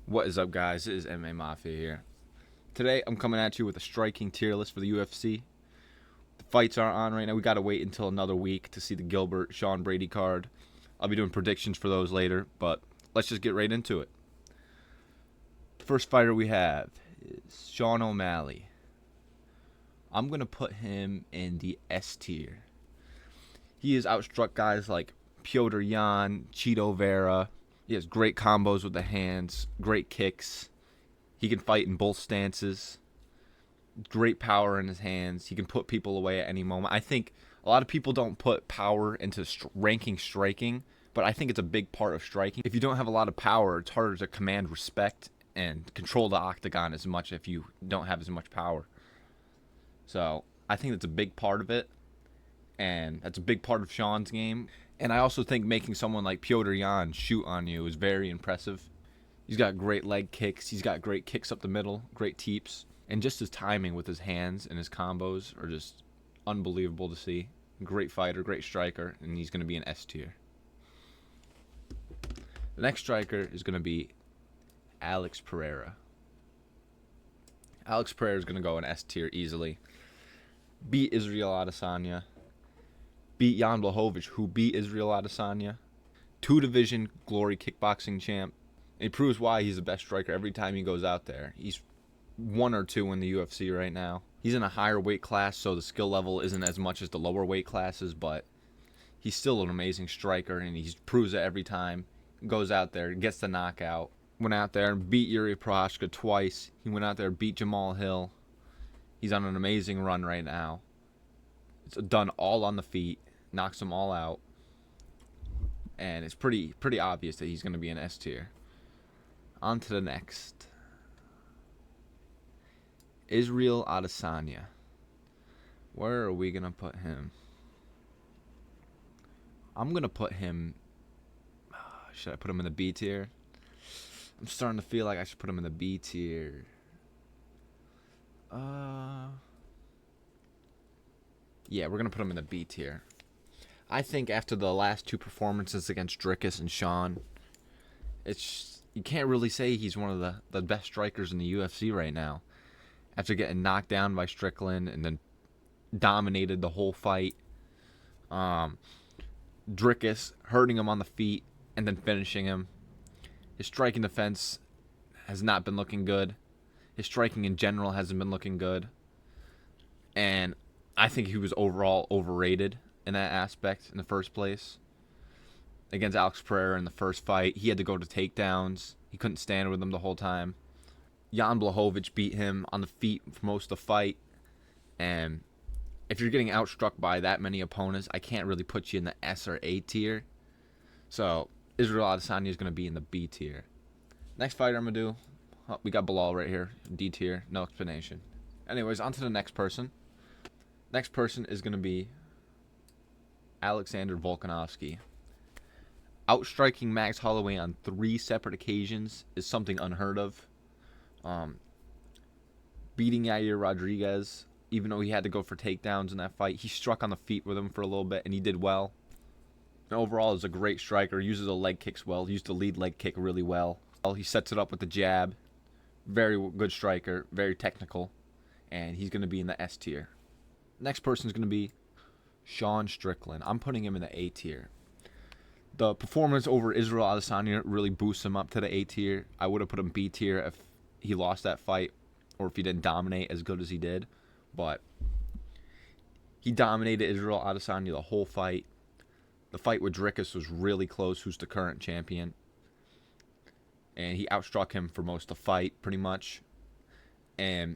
What is up, guys? It is MMA Mafia here. Today, I'm coming at you with a striking tier list for the UFC. The fights aren't on right now. We gotta wait until another week to see the Gilbert Sean Brady card. I'll be doing predictions for those later, but let's just get right into it. The first fighter we have is Sean O'Malley. I'm gonna put him in the S tier. He has outstruck guys like Piotr Jan, Chito Vera. He has great combos with the hands, great kicks. He can fight in both stances. Great power in his hands. He can put people away at any moment. I think a lot of people don't put power into ranking striking, but I think it's a big part of striking. If you don't have a lot of power, it's harder to command respect and control the octagon as much if you don't have as much power. So I think that's a big part of it, and that's a big part of Sean's game. And I also think making someone like Piotr Jan shoot on you is very impressive. He's got great leg kicks. He's got great kicks up the middle, great teeps. And just his timing with his hands and his combos are just unbelievable to see. Great fighter, great striker, and he's going to be an S tier. The next striker is going to be Alex Pereira. Alex Pereira is going to go in S tier easily. Beat Israel Adesanya. Beat Jan Blachowicz, who beat Israel Adesanya. 2-division Glory kickboxing champ. And he proves why he's the best striker every time he goes out there. He's 1 or 2 in the UFC right now. He's in a higher weight class, so the skill level isn't as much as the lower weight classes, but he's still an amazing striker, and he proves it every time. Goes out there, gets the knockout. Went out there and beat Yuri Prochazka twice. He went out there and beat Jamal Hill. He's on an amazing run right now. It's done all on the feet. Knocks them all out. And it's pretty obvious that he's going to be an S tier. On to the next. Israel Adesanya. Where are we going to put him? I'm going to put him... Should I put him in the B tier? I'm starting to feel like I should put him in the B tier. Yeah, we're going to put him in the B tier. I think after the last 2 performances against Dricus and Sean, you can't really say he's one of the best strikers in the UFC right now. After getting knocked down by Strickland and then dominated the whole fight. Dricus hurting him on the feet and then finishing him. His striking defense has not been looking good. His striking in general hasn't been looking good. And I think he was overall overrated in that aspect in the first place. Against Alex Pereira in the first fight, he had to go to takedowns. He couldn't stand with him the whole time. Jan Blachowicz beat him on the feet for most of the fight. And if you're getting outstruck by that many opponents, I can't really put you in the S or A tier. So Israel Adesanya is going to be in the B tier. Next fighter I'm going to do, we got Bilal right here, D tier, no explanation. Anyways, on to the next person. Next person is going to be Alexander Volkanovski. Outstriking Max Holloway on 3 separate occasions is something unheard of. Beating Yair Rodriguez, even though he had to go for takedowns in that fight, he struck on the feet with him for a little bit, and he did well. And overall, is a great striker. Uses the leg kicks well. He used the lead leg kick really well. He sets it up with the jab. Very good striker. Very technical. And he's going to be in the S tier. Next person is going to be Sean Strickland. I'm putting him in the A tier. The performance over Israel Adesanya really boosts him up to the A tier. I would have put him B tier if he lost that fight or if he didn't dominate as good as he did. But he dominated Israel Adesanya the whole fight. The fight with Dricus was really close, who's the current champion. And he outstruck him for most of the fight, pretty much. And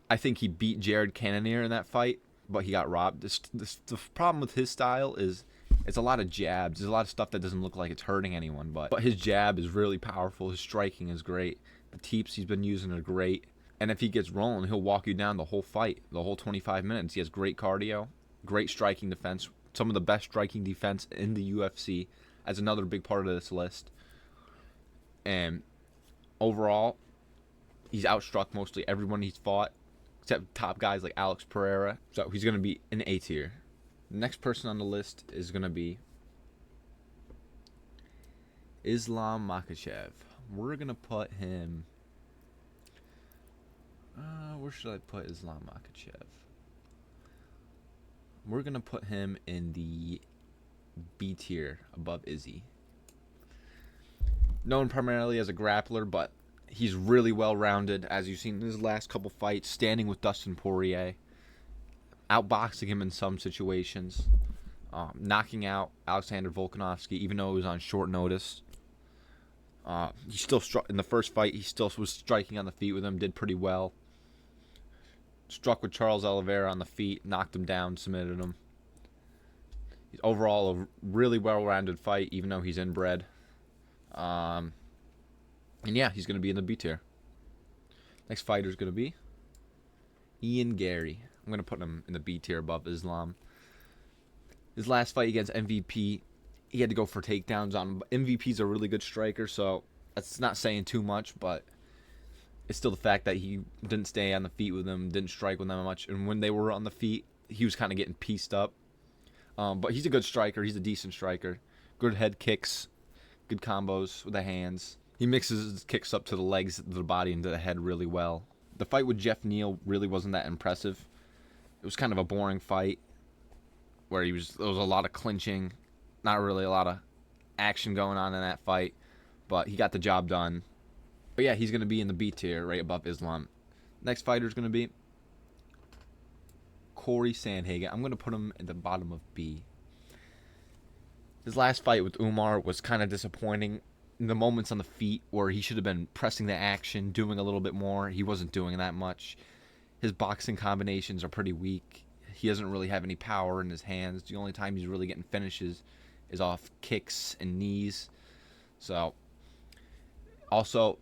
I think he beat Jared Cannonier in that fight, but he got robbed. The problem with his style is it's a lot of jabs. There's a lot of stuff that doesn't look like it's hurting anyone, but his jab is really powerful. His striking is great. The teeps he's been using are great. And if he gets rolling, he'll walk you down the whole fight, the whole 25 minutes. He has great cardio, great striking defense, some of the best striking defense in the UFC as another big part of this list. And overall, he's outstruck mostly everyone he's fought, except top guys like Alex Pereira. So he's going to be in A tier. The next person on the list is going to be Islam Makhachev. We're going to put him... where should I put Islam Makhachev? We're going to put him in the B tier above Izzy. Known primarily as a grappler, but he's really well-rounded, as you've seen in his last couple fights, standing with Dustin Poirier, outboxing him in some situations, knocking out Alexander Volkanovski, even though it was on short notice. He still struck in the first fight. He still was striking on the feet with him, did pretty well. Struck with Charles Oliveira on the feet, knocked him down, submitted him. He's overall a really well-rounded fight, even though he's inbred. And yeah, he's going to be in the B tier. Next fighter is going to be Ian Gary. I'm going to put him in the B tier above Islam. His last fight against MVP, he had to go for takedowns on him. MVP's a really good striker, so that's not saying too much, but it's still the fact that he didn't stay on the feet with them, didn't strike with them much, and when they were on the feet, he was kind of getting pieced up. But he's a good striker. He's a decent striker. Good head kicks, good combos with the hands. He mixes his kicks up to the legs, to the body, and to the head really well. The fight with Jeff Neal really wasn't that impressive. It was kind of a boring fight where there was a lot of clinching, not really a lot of action going on in that fight, but he got the job done. But yeah, he's going to be in the B tier, right above Islam. Next fighter is going to be Corey Sandhagen. I'm going to put him at the bottom of B. His last fight with Umar was kind of disappointing. In the moments on the feet where he should have been pressing the action, doing a little bit more, he wasn't doing that much. His boxing combinations are pretty weak. He doesn't really have any power in his hands. The only time he's really getting finishes is off kicks and knees. So, also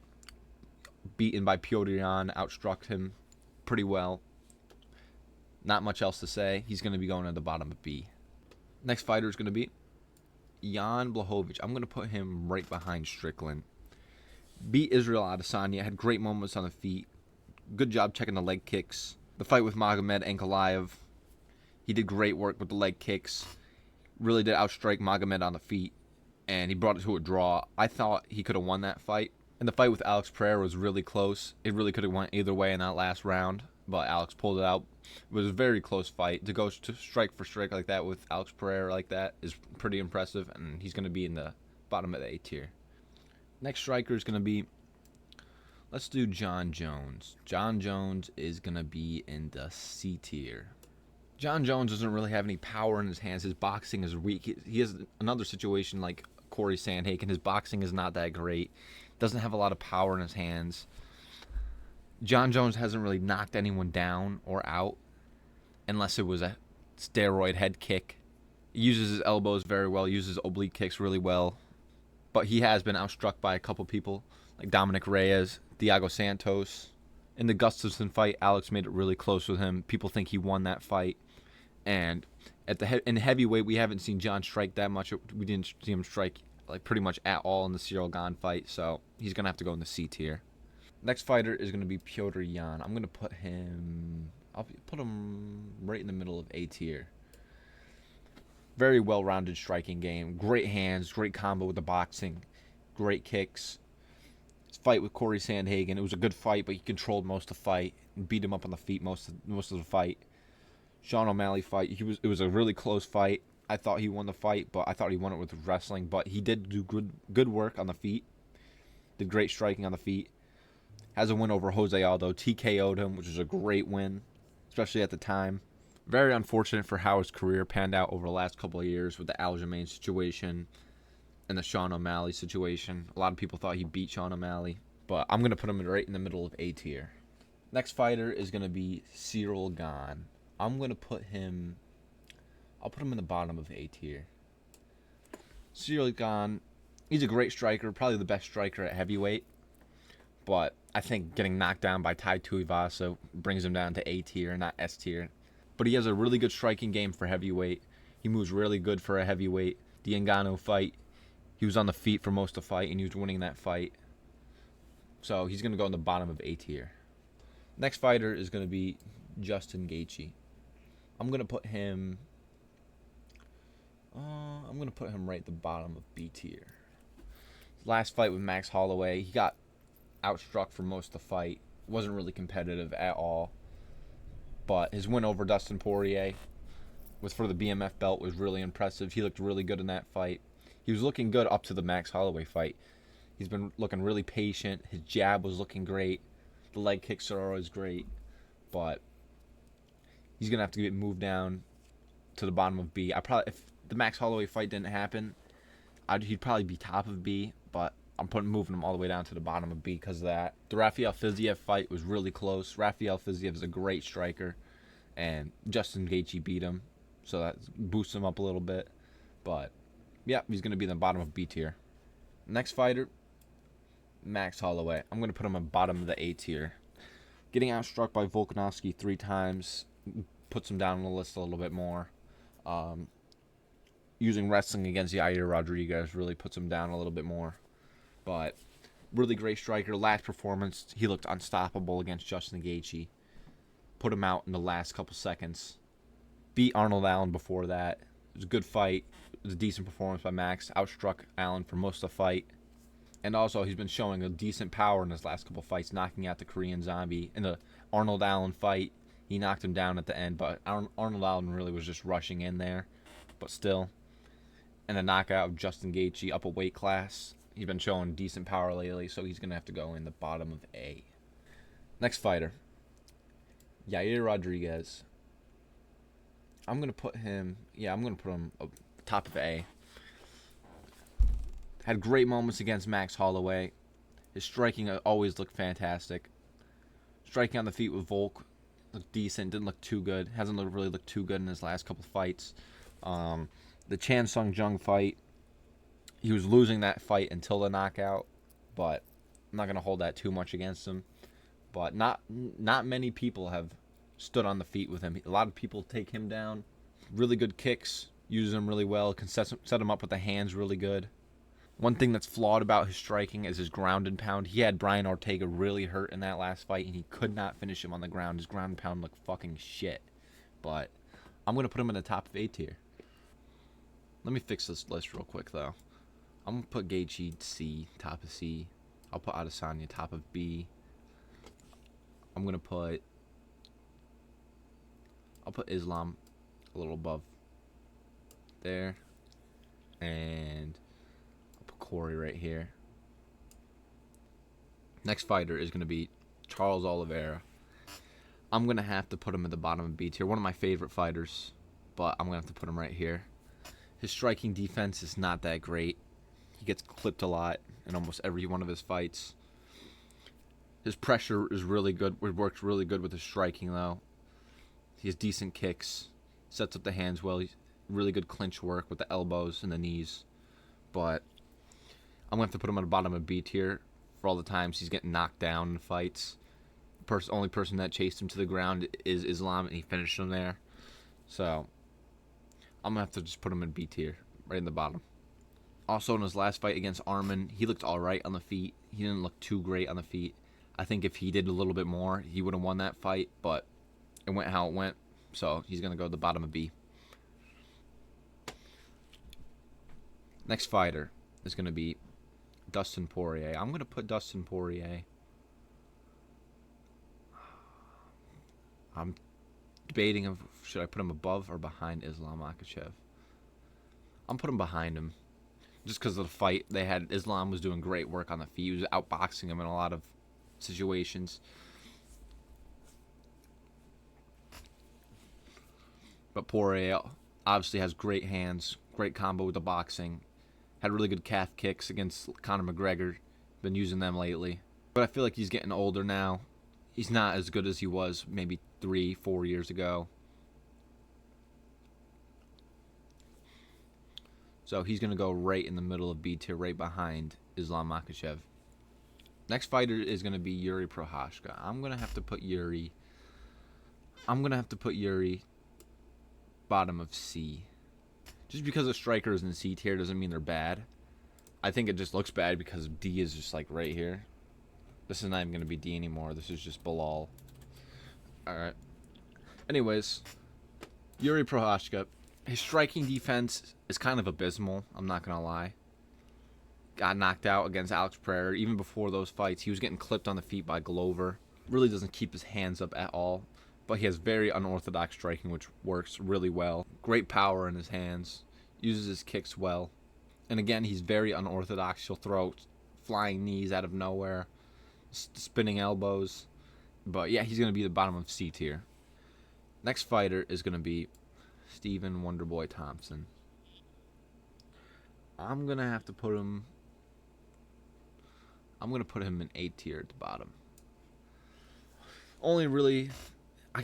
beaten by Piotr Jan, outstruck him pretty well. Not much else to say. He's going to be going at the bottom of B. Next fighter is going to be Jan Blachowicz. I'm going to put him right behind Strickland. Beat Israel Adesanya. Had great moments on the feet. Good job checking the leg kicks. The fight with Magomed Ankalaev, he did great work with the leg kicks. Really did outstrike Magomed on the feet. And he brought it to a draw. I thought he could have won that fight. And the fight with Alex Pereira was really close. It really could have went either way in that last round. But Alex pulled it out. It was a very close fight. To go to strike for strike like that with Alex Pereira like that is pretty impressive. And he's going to be in the bottom of the A tier. Next striker is going to be, let's do John Jones. John Jones is going to be in the C tier. John Jones doesn't really have any power in his hands. His boxing is weak. He has another situation like Corey Sandhagen. His boxing is not that great. Doesn't have a lot of power in his hands. John Jones hasn't really knocked anyone down or out unless it was a steroid head kick. He uses his elbows very well, uses oblique kicks really well. But he has been outstruck by a couple people like Dominic Reyes, Thiago Santos. In the Gustafsson fight, Alex made it really close with him. People think he won that fight. And in heavyweight, we haven't seen John strike that much. We didn't see him strike like pretty much at all in the Cyril Gane fight, so he's going to have to go in the C tier. Next fighter is going to be Piotr Jan. I'm going to put him... I'll put him right in the middle of A tier. Very well-rounded striking game. Great hands, great combo with the boxing, great kicks. His fight with Corey Sandhagen, it was a good fight, but he controlled most of the fight and beat him up on the feet most of the fight. Sean O'Malley fight, it was a really close fight. I thought he won the fight, but I thought he won it with wrestling. But he did do good work on the feet. Did great striking on the feet. Has a win over Jose Aldo. TKO'd him, which was a great win, especially at the time. Very unfortunate for how his career panned out over the last couple of years with the Aljamain situation and the Sean O'Malley situation. A lot of people thought he beat Sean O'Malley, but I'm going to put him right in the middle of A tier. Next fighter is going to be Cyril Gane. I'm going to put him... I'll put him in the bottom of A tier. Cyril Gane, he's a great striker, probably the best striker at heavyweight. But I think getting knocked down by Tai Tuivasa brings him down to A tier, not S tier. But he has a really good striking game for heavyweight. He moves really good for a heavyweight. The Ngannou fight, he was on the feet for most of the fight, and he was winning that fight. So he's going to go in the bottom of A tier. Next fighter is going to be Justin Gaethje. I'm going to put him right at the bottom of B tier. Last fight with Max Holloway, he got outstruck for most of the fight. Wasn't really competitive at all. But his win over Dustin Poirier was for the BMF belt was really impressive. He looked really good in that fight. He was looking good up to the Max Holloway fight. He's been looking really patient. His jab was looking great. The leg kicks are always great. But he's going to have to get moved down to the bottom of B. If the Max Holloway fight didn't happen, he'd probably be top of B, but I'm moving him all the way down to the bottom of B because of that. The Rafael Fiziev fight was really close. Rafael Fiziev is a great striker, and Justin Gaethje beat him, so that boosts him up a little bit. But yeah, he's going to be in the bottom of B tier. Next fighter, Max Holloway. I'm going to put him at bottom of the A tier. Getting outstruck by Volkanovski 3 times puts him down on the list a little bit more. Using wrestling against Yair Rodriguez really puts him down a little bit more. But really great striker. Last performance, he looked unstoppable against Justin Gaethje. Put him out in the last couple seconds. Beat Arnold Allen before that. It was a good fight. It was a decent performance by Max. Outstruck Allen for most of the fight. And also, he's been showing a decent power in his last couple fights, knocking out the Korean Zombie. In the Arnold Allen fight, he knocked him down at the end, but Arnold Allen really was just rushing in there. But still. And a knockout of Justin Gaethje up a weight class. He's been showing decent power lately, so he's going to have to go in the bottom of A. Next fighter, Yair Rodriguez. I'm going to put him top of A. Had great moments against Max Holloway. His striking always looked fantastic. Striking on the feet with Volk looked decent, didn't look too good. Hasn't really looked too good in his last couple fights. The Chan Sung Jung fight, he was losing that fight until the knockout, but I'm not going to hold that too much against him. But not many people have stood on the feet with him. A lot of people take him down. Really good kicks, uses him really well, can set him up with the hands really good. One thing that's flawed about his striking is his ground and pound. He had Brian Ortega really hurt in that last fight, and he could not finish him on the ground. His ground and pound looked fucking shit. But I'm going to put him in the top of A tier. Let me fix this list real quick, though. I'm going to put Gaethje C, top of C. I'll put Adesanya, top of B. I'll put Islam a little above there. And I'll put Corey right here. Next fighter is going to be Charles Oliveira. I'm going to have to put him at the bottom of B tier. One of my favorite fighters, but I'm going to have to put him right here. His striking defense is not that great. He gets clipped a lot in almost every one of his fights. His pressure is really good. It works really good with his striking, though. He has decent kicks. Sets up the hands well. He's really good clinch work with the elbows and the knees. But I'm going to have to put him at the bottom of B tier for all the times he's getting knocked down in fights. Only person that chased him to the ground is Islam, and he finished him there. So I'm going to have to just put him in B tier, right in the bottom. Also, in his last fight against Arman, he looked all right on the feet. He didn't look too great on the feet. I think if he did a little bit more, he would have won that fight, but it went how it went. So he's going to go to the bottom of B. Next fighter is going to be Dustin Poirier. I'm going to put Dustin Poirier. I'm debating of should I put him above or behind Islam Makhachev. I'm putting him behind him. Just because of the fight they had. Islam was doing great work on the feet. He was outboxing him in a lot of situations. But Poirier obviously has great hands, great combo with the boxing. Had really good calf kicks against Conor McGregor. Been using them lately. But I feel like he's getting older now. He's not as good as he was maybe 3-4 years ago. So he's going to go right in the middle of B tier, right behind Islam Makhachev. Next fighter is going to be Yuri Prochazka. I'm going to have to put Yuri bottom of C. Just because a striker is in C tier doesn't mean they're bad. I think it just looks bad because D is just like right here. This is not even going to be D anymore. This is just Bilal. Alright. Anyways, Yuri Prochazka. His striking defense is kind of abysmal, I'm not going to lie. got knocked out against Alex Pereira. Even before those fights, he was getting clipped on the feet by Glover. Really doesn't keep his hands up at all, but he has very unorthodox striking, which works really well. Great power in his hands, uses his kicks well. And again, he's very unorthodox. He'll throw flying knees out of nowhere, spinning elbows. But yeah, he's going to be the bottom of C tier. Next fighter is going to be Stephen Wonderboy Thompson. I'm going to have to put him... I'm going to put him in A tier at the bottom. Only really...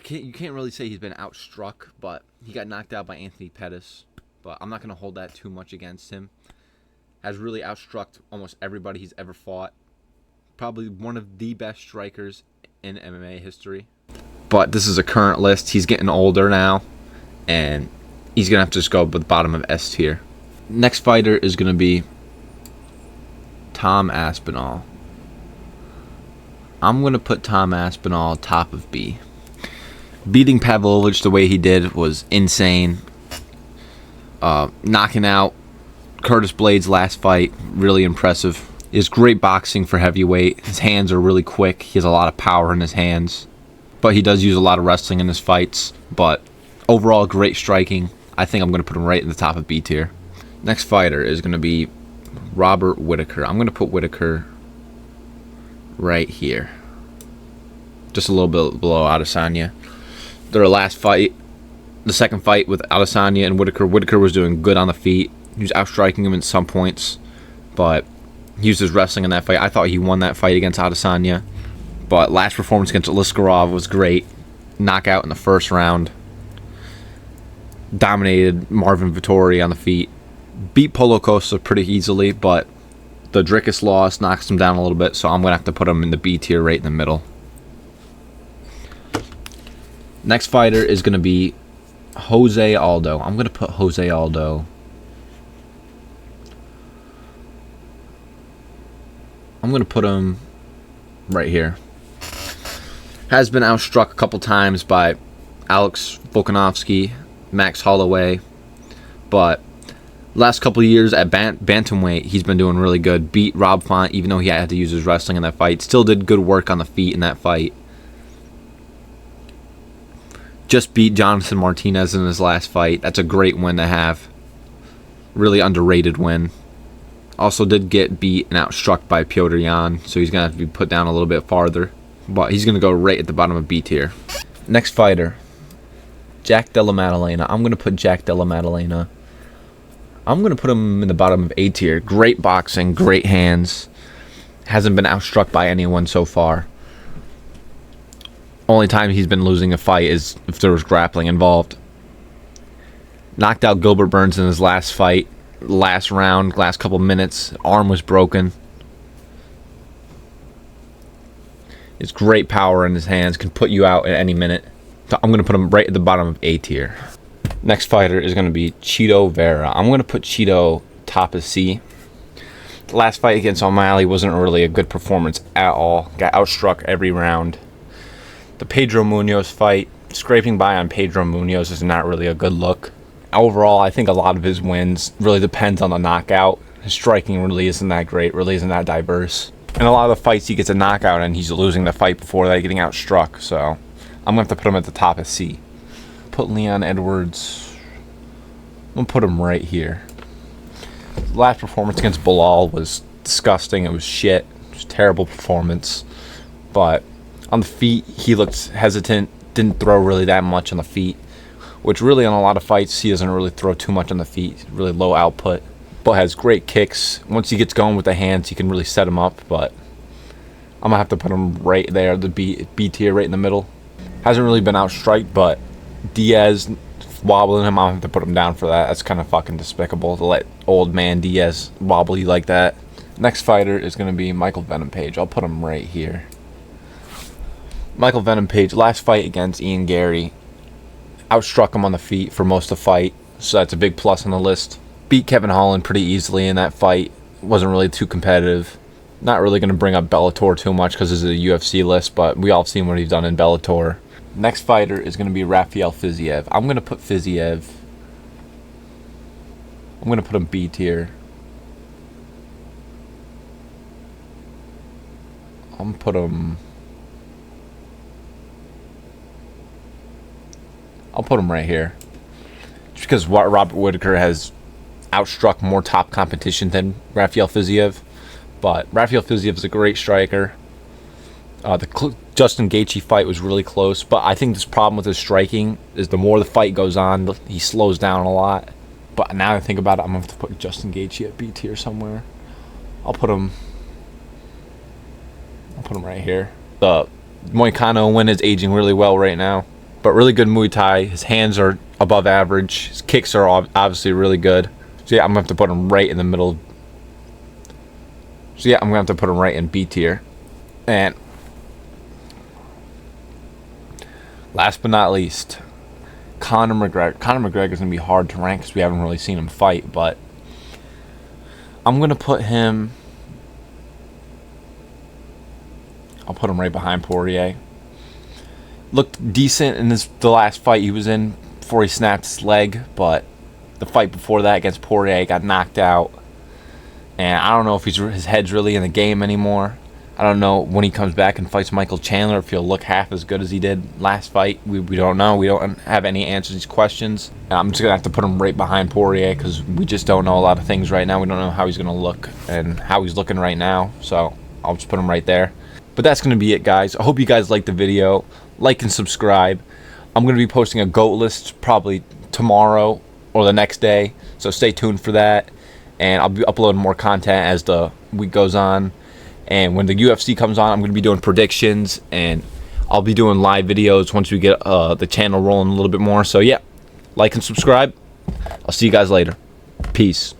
You can't really say he's been outstruck, but he got knocked out by Anthony Pettis. But I'm not going to hold that too much against him. Has really outstruck almost everybody he's ever fought. Probably one of the best strikers in MMA history. But this is a current list. He's getting older now, and he's going to have to just go with the bottom of S tier. Next fighter is going to be Tom Aspinall. I'm going to put Tom Aspinall top of B. Beating Pavlovich the way he did was insane. Knocking out Curtis Blades' last fight, really impressive. He has great boxing for heavyweight. His hands are really quick. He has a lot of power in his hands. But he does use a lot of wrestling in his fights. But overall, great striking. I think I'm going to put him right in the top of B tier. Next fighter is going to be Robert Whittaker. I'm going to put Whittaker right here. Just a little bit below Adesanya. Their last fight, the second fight with Adesanya and Whittaker. Whittaker was doing good on the feet. He was outstriking him at some points, but he used his wrestling in that fight. I thought he won that fight against Adesanya, but last performance against Liskarov was great. Knockout in the first round. Dominated Marvin Vettori on the feet. Beat Polo Costa pretty easily, but the Dricus loss knocks him down a little bit, so I'm going to have to put him in the B tier right in the middle. Next fighter is going to be Jose Aldo. I'm going to put Jose Aldo. I'm going to put him right here. Has been outstruck a couple times by Alex Volkanovski, Max Holloway, but last couple of years at bantamweight, he's been doing really good. Beat Rob Font, even though he had to use his wrestling in that fight. Still did good work on the feet in that fight. Just beat Jonathan Martinez in his last fight. That's a great win to have. Really underrated win. Also did get beat and outstruck by Piotr Jan, so he's going to have to be put down a little bit farther. But he's going to go right at the bottom of B tier. Next fighter, Jack Della Maddalena. I'm going to put Jack Della Maddalena. I'm going to put him in the bottom of A tier. Great boxing, great hands. Hasn't been outstruck by anyone so far. Only time he's been losing a fight is if there was grappling involved. Knocked out Gilbert Burns in his last fight. Last round, last couple minutes. Arm was broken. His great power in his hands. Can put you out at any minute. So I'm going to put him right at the bottom of A tier. Next fighter is going to be Chito Vera. I'm going to put Chito top of C. The last fight against O'Malley wasn't really a good performance at all. Got outstruck every round. The Pedro Munoz fight, scraping by on Pedro Munoz is not really a good look. Overall, I think a lot of his wins really depends on the knockout. His striking really isn't that great, really isn't that diverse. And a lot of the fights he gets a knockout and he's losing the fight before that, getting outstruck. So I'm going to have to put him at the top of C. Put Leon Edwards, I'm going to put him right here. The last performance against Bilal was disgusting. It was shit. It was a terrible performance. But on the feet, he looked hesitant. Didn't throw really that much on the feet. Which really on a lot of fights, he doesn't really throw too much on the feet. Really low output. But has great kicks. Once he gets going with the hands, he can really set him up. But I'm going to have to put him right there, the B tier, right in the middle. Hasn't really been outstriked, but Diaz wobbling him, I'm going to have to put him down for that. That's kind of fucking despicable to let old man Diaz wobble you like that. Next fighter is going to be Michael Venom Page. I'll put him right here. Michael Venom Page, last fight against Ian Gary, outstruck him on the feet for most of the fight, so that's a big plus on the list. Beat Kevin Holland pretty easily in that fight. Wasn't really too competitive. Not really going to bring up Bellator too much because this is a UFC list, but we all seen what he's done in Bellator. Next fighter is going to be Rafael Fiziev. I'm going to put Fiziev. I'm going to put him B tier. I'm gonna put him. I'll put him right here, just because Robert Whitaker has outstruck more top competition than Rafael Fiziev. But Rafael Fiziev is a great striker. The Justin Gaethje fight was really close, but I think this problem with his striking is the more the fight goes on, he slows down a lot. But now I think about it, I'm going to have to put Justin Gaethje at B tier somewhere. I'll put him right here. The Moicano win is aging really well right now, but really good Muay Thai. His hands are above average. His kicks are obviously really good. So yeah, I'm going to have to put him right in the middle. So yeah, I'm going to have to put him right in B tier. And last but not least, Conor McGregor. Conor McGregor is going to be hard to rank because we haven't really seen him fight, but I'm going to put him... I'll put him right behind Poirier. Looked decent in the last fight he was in before he snapped his leg, but the fight before that against Poirier got knocked out. And I don't know if his head's really in the game anymore. I don't know when he comes back and fights Michael Chandler if he'll look half as good as he did last fight. We don't know. We don't have any answers to these questions. And I'm just going to have to put him right behind Poirier because we just don't know a lot of things right now. We don't know how he's going to look and how he's looking right now. So I'll just put him right there. But that's going to be it, guys. I hope you guys liked the video. Like and subscribe. I'm going to be posting a GOAT list probably tomorrow or the next day. So stay tuned for that. And I'll be uploading more content as the week goes on. And when the UFC comes on, I'm going to be doing predictions. And I'll be doing live videos once we get the channel rolling a little bit more. So, yeah, like and subscribe. I'll see you guys later. Peace.